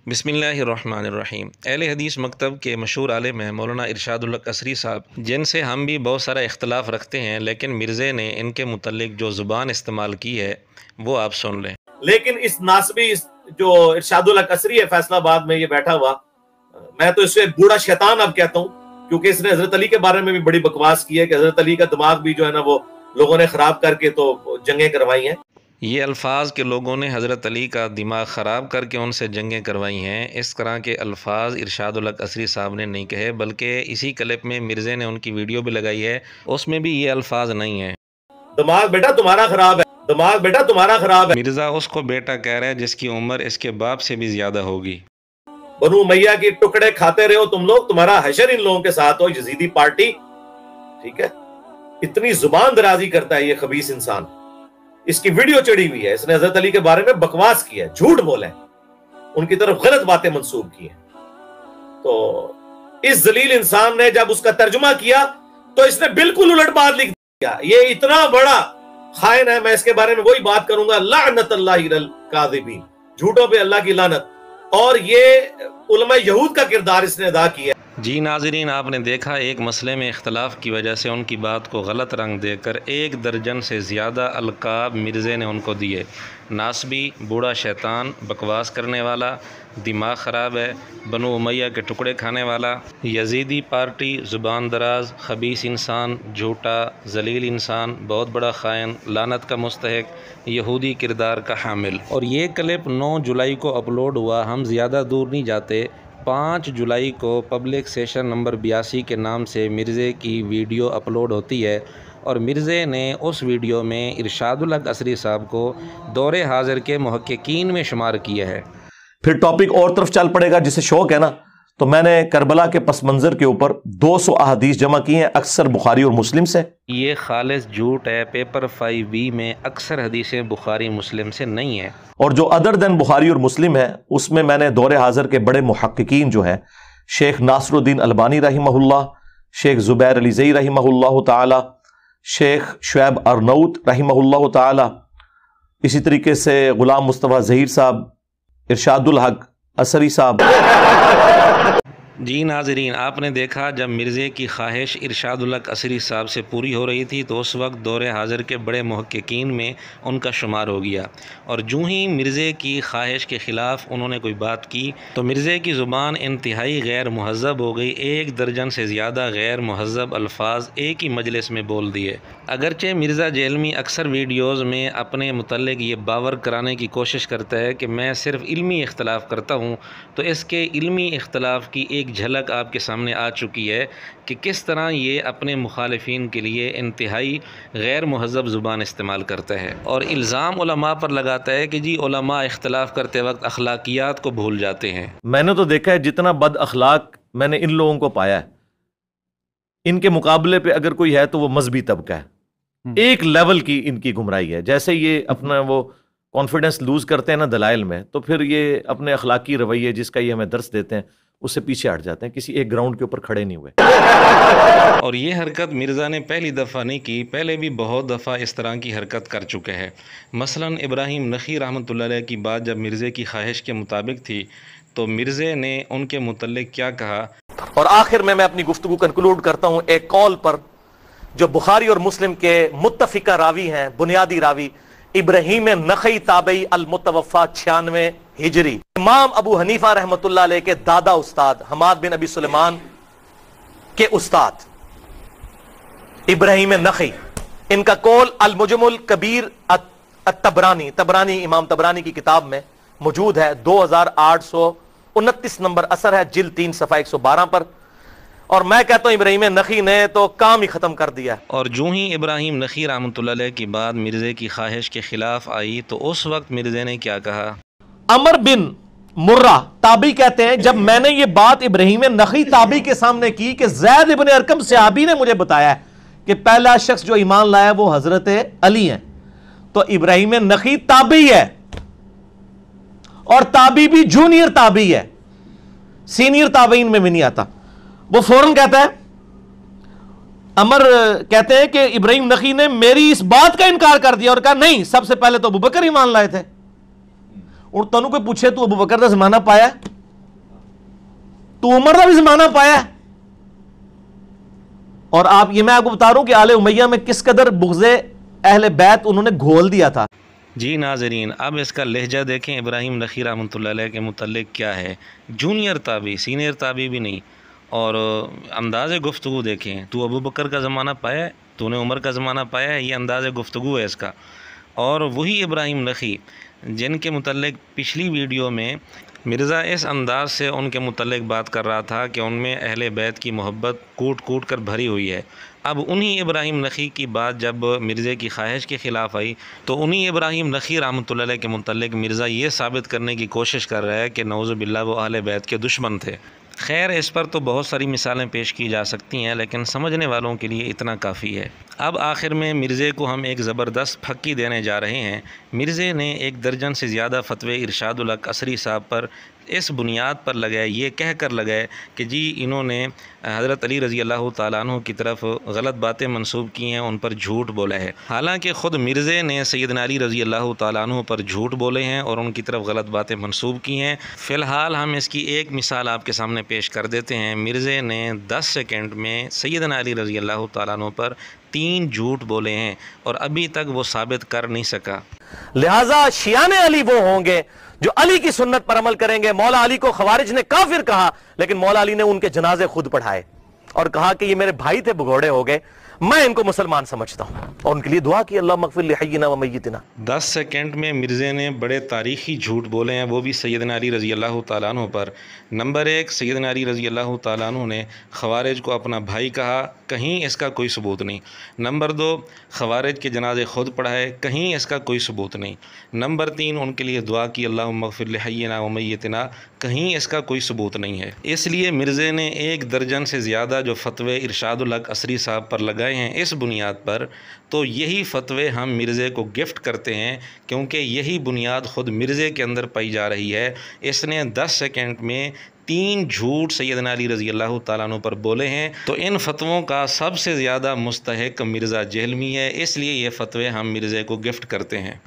बिस्मिल्लाहिर्रहमानिर्रहीम। अहले हदीस मकतब के मशहूर आलिम हैं मौलाना इरशादुल हक असरी साहब, जिनसे हम भी बहुत सारा इख्तलाफ रखते हैं, लेकिन मिर्ज़े ने इनके मुतल्लिक जो ज़ुबान इस्तेमाल की है वो आप सुन लें। लेकिन इस नासबी जो इरशादुल हक असरी है फैसलाबाद में ये बैठा हुआ, मैं तो इसे बूढ़ा शैतान अब कहता हूँ, क्योंकि इसने हजरत अली के बारे में भी बड़ी बकवास की है कि हजरत अली का दिमाग भी जो है ना वो लोगों ने खराब करके तो जंगें करवाई हैं। ये अल्फाज के लोगों ने हज़रत अली का दिमाग ख़राब करके उनसे जंगें करवाई हैं, इस तरह के अल्फाज इरशादुल हक असरी साहब ने नहीं कहे, बल्कि इसी क्लिप में मिर्ज़े ने उनकी वीडियो भी लगाई है, उसमें भी ये अल्फाज नहीं है। दिमाग बेटा तुम्हारा खराब है, दिमाग बेटा तुम्हारा खराब है। मिर्ज़ा उसको बेटा कह रहा है जिसकी उम्र इसके बाप से भी ज़्यादा होगी। बनु मैया के टुकड़े खाते रहो तुम लोग, तुम्हारा हशर इन लोगों के साथ हो, यजीदी पार्टी। ठीक है, इतनी जुबान दराजी करता है ये खबीस इंसान। इसकी वीडियो चढ़ी हुई है, इसने हजरत अली के बारे में बकवास की है, झूठ बोले, उनकी तरफ गलत बातें मंसूब की हैं। तो इस जलील इंसान ने जब उसका तर्जुमा किया तो इसने बिल्कुल उलट बात लिख दिया। ये इतना बड़ा खाइन है, मैं इसके बारे में वही बात करूंगा, लानतुल्लाहि अलल काज़िबीन, झूठों पे अल्लाह की लानत। और ये उलमा यहूद का किरदार इसने अदा किया। जी नाज़रीन, आपने देखा एक मसले में इख्तलाफ की वजह से उनकी बात को गलत रंग देकर 1 दर्जन से ज़्यादा अलकाब मिर्ज़े ने उनको दिए। नासबी, बूढ़ा शैतान, बकवास करने वाला, दिमाग ख़राब है, बनु उमैया के टुकड़े खाने वाला, यजीदी पार्टी, ज़ुबान दराज, खबीस इंसान, झूठा, जलील इंसान, बहुत बड़ा ख़ाइन, लानत का मुस्तहिक, यहूदी किरदार का हामिल। और ये क्लिप 9 जुलाई को अपलोड हुआ। हम ज़्यादा दूर नहीं जाते, 5 जुलाई को पब्लिक सेशन नंबर 82 के नाम से मिर्ज़े की वीडियो अपलोड होती है और मिर्ज़े ने उस वीडियो में इरशादुल हक असरी साहब को दौरे हाज़िर के मुहक्किकीन में शुमार किया है। फिर टॉपिक और तरफ चल पड़ेगा, जिसे शौक है ना, तो मैंने करबला के पस मंज़र के ऊपर 200 अहादीस जमा की हैं, अक्सर बुखारी और मुस्लिम से। ये खालिस झूठ है, पेपर 5B में अक्सर हदीसें बुखारी मुस्लिम से नहीं है। और जो अदर देन बुखारी और मुस्लिम है उसमें मैंने दौरे हाज़िर के बड़े मुहक्किकीन जो हैं, शेख नासरुद्दीन अलबानी रहिमहुल्लाह, शेख ज़ुबैर अली ज़ई रहिमहुल्लाह ताला, शेख शुएब अरनऊत रहिमहुल्लाह ताला, इसी तरीके से गुलाम मुस्तफ़ा ज़हीर साहब, इरशादुल हक असरी साहब। जी नाज़रीन, आपने देखा जब मिर्ज़े की ख्वाहिश इरशादुल हक असरी साहब से पूरी हो रही थी तो उस वक्त दौरे हाज़िर के बड़े मुहक्किकीन में उनका शुमार हो गया। और जूँ ही मिर्ज़े की ख्वाहिश के ख़िलाफ़ उन्होंने कोई बात की तो मिर्ज़े की ज़ुबान इंतहाई गैर मुहज़्ज़ब हो गई। 1 दर्जन से ज़्यादा गैर मुहज़्ज़ब अल्फाज एक ही मजलिस में बोल दिए। अगरचे मिर्ज़ा जेलमी अक्सर वीडियोज़ में अपने मुतल्लिक़ ये बावर कराने की कोशिश करता है कि मैं सिर्फ़ इल्मी इख्तलाफ करता हूँ, तो इसके इल्मी इख्तलाफ की एक झलक आपके सामने आ चुकी है कि किस तरह ये अपने मुखालिफिन के लिए इंतहाई गैर मुहज़्ज़ब ज़ुबान इस्तेमाल करता है और इल्ज़ाम उलमा पर लगाता है कि जी उलमा इख्तलाफ करते वक्त अखलाकियात को भूल जाते हैं। मैंने तो देखा है जितना बद अखलाक मैंने इन लोगों को पाया है, इनके मुकाबले पे अगर कोई है तो वो मजहबी तबका है। एक लेवल की इनकी गुमराही है। जैसे ये अपना वो कॉन्फिडेंस लूज करते हैं ना दलाइल में, तो फिर ये अपने अखलाकी रवैये जिसका ये हमें दर्स देते हैं उससे पीछे हट जाते हैं, किसी एक ग्राउंड के ऊपर खड़े नहीं हुए। और ये हरकत मिर्ज़ा ने पहली दफ़ा नहीं की, पहले भी बहुत दफ़ा इस तरह की हरकत कर चुके हैं। मसलन इब्राहिम नखी रहमतुल्लाह अलैह की बात जब मिर्ज़े की ख्वाहिश के मुताबिक थी तो मिर्ज़े ने उनके मुतल्लिक़ क्या कहा। और आखिर में मैं अपनी गुफ्तगू कंक्लूड करता हूं एक कॉल पर जो बुखारी और मुस्लिम के मुत्तफिका रावी हैं, बुनियादी रावी इब्राहिम नखई ताबई अल मुतवफ़ा 96 हिजरी, इमाम अबू हनीफा रहमतुल्लाह अलैह के दादा उस्ताद हमाद बिन अबी सुलेमान के उस्ताद इब्राहिम नखई, इनका कौल अल मुजमुल कबीर तबरानी, तबरानी इमाम तबरानी की किताब में मौजूद है। 2829 नंबर असर है, जिल्द 3 सफ़ा 112 पर। और मैं कहता हूं इब्राहिम नखी ने तो काम ही खत्म कर दिया। और जूँ ही इब्राहिम नखी रहमतुल्लाह अलैह की बात मिर्ज़े की ख्वाहिश के खिलाफ आई तो उस वक्त मिर्ज़े ने क्या कहा। अमर बिन मुर्रा ताबी कहते हैं, जब मैंने ये बात इब्राहिम नखी ताबी के सामने की कि ज़ैद इब्न अरकम सहाबी ने मुझे बताया कि पहला शख्स जो ईमान लाया वो हजरत अली है, तो इब्राहिम नखी ताबी है और ताबी भी जूनियर ताबी है, सीनियर ताबीन में भी नहीं आता। वो फौरन कहता है, अमर कहते हैं कि इब्राहिम नखी ने मेरी इस बात का इनकार कर दिया और कहा नहीं, सबसे पहले तो अबू बकर ईमान लाए थे। और तनु कोई पूछे तू अबू बकर का जमाना पाया, तो उमर का भी जमाना पाया है। और आप ये मैं आपको बता रहा हूं कि आले उमैया में किस कदर बुग़्ज़े अहले बैत उन्होंने घोल दिया था। जी नाज़रीन, अब इसका लहजा देखें इब्राहिम नखी रहमतुल्लाह अलैह के मुतल्लिक़ क्या है। जूनियर ताबी, सीनियर ताबी भी नहीं। और अंदाज़ गुफ्तगू देखें, तू अबू बकर का ज़माना पाया है, तूने उमर का ज़माना पाया है, ये अंदाज़ गुफ्तगू है इसका। और वही इब्राहिम नखी जिनके मुतल्लिक़ पिछली वीडियो में मिर्ज़ा इस अंदाज़ से उनके मुतल्लिक़ बात कर रहा था कि उनमें अहले बैत की मोहब्बत कूट कूट कर भरी हुई है। अब उन्हीं इब्राहिम नखी की बात जब मिर्ज़े की ख्वाहिश के ख़िलाफ़ आई तो उन्हीं इब्राहिम नखी रहमतुल्लाह अलैह के मुतल्लिक़ मिर्ज़ा ये साबित करने की कोशिश कर रहा है कि नऊज़ु बिल्लाह वो अहले बैत के दुश्मन थे। खैर, इस पर तो बहुत सारी मिसालें पेश की जा सकती हैं, लेकिन समझने वालों के लिए इतना काफ़ी है। अब आखिर में मिर्ज़े को हम एक ज़बरदस्त फक्की देने जा रहे हैं। मिर्ज़े ने 1 दर्जन से ज़्यादा फ़तवे इरशादुल हक़ असरी साहब पर इस बुनियाद पर लगाए, ये कह कर लगाए कि जी इन्होंने हज़रत अली रज़ी अल्लाह तआला अन्हु की तरफ गलत बातें मंसूब की हैं, उन पर झूठ बोला है। हालांकि ख़ुद मिर्ज़े ने सैयदना अली रज़ी अल्लाह तआला अन्हु पर झूठ बोले हैं और उनकी तरफ गलत बातें मंसूब की हैं। फ़िलहाल हम इसकी एक मिसाल आपके सामने पेश कर देते हैं। मिर्ज़े ने 10 सेकंड में सैयदना अली रज़ी अल्लाह तआला अन्हु पर 3 झूठ बोले हैं और अभी तक वो साबित कर नहीं सका। लिहाजा शियाने अली वो होंगे जो अली की सुन्नत पर अमल करेंगे। मौला अली को खवारिज ने काफिर कहा, लेकिन मौला अली ने उनके जनाजे खुद पढ़ाए और कहा कि ये मेरे भाई थे, भगोड़े हो गए, मैं इनको मुसलमान समझता हूं, और उनके लिए दुआ की अल्लाह मग़फ़िर लिहय्यिना व मय्यितिना। 10 सेकंड में मिर्ज़े ने बड़े तारीख़ी झूठ बोले हैं, वो भी सैयदना अली रज़ी अल्लाह तआला अन्हु पर। नंबर 1, सैयदना अली रज़ी अल्लाह तआला अन्हु ने ख़वारिज को अपना भाई कहा, कहीं इसका कोई सबूत नहीं। नंबर 2, ख़वारिज के जनाजे ख़ुद पढ़ाए, कहीं इसका कोई सबूत नहीं। नंबर 3, उनके लिए दुआ की अल्लाह मग़फ़िर लिहय्यिना व मय्यितिना, कहीं इसका कोई सबूत नहीं है। इसलिए मिर्ज़े ने 1 दर्जन से ज़्यादा जो फ़तवे इरशादुल हक़ असरी साहब पर लगाए हैं इस बुनियाद पर, तो यही फ़तवे हम मिर्ज़े को गिफ्ट करते हैं, क्योंकि यही बुनियाद ख़ुद मिर्ज़े के अंदर पाई जा रही है। इसने 10 सेकंड में 3 झूठ सैयदना अली रज़ी अल्लाह तआला अन्हु पर बोले हैं। तो इन फ़तवों का सबसे ज़्यादा मुस्तहिक़ मिर्ज़ा जहलमी है, इसलिए ये फ़तवे हम मिर्ज़े को गिफ्ट करते हैं।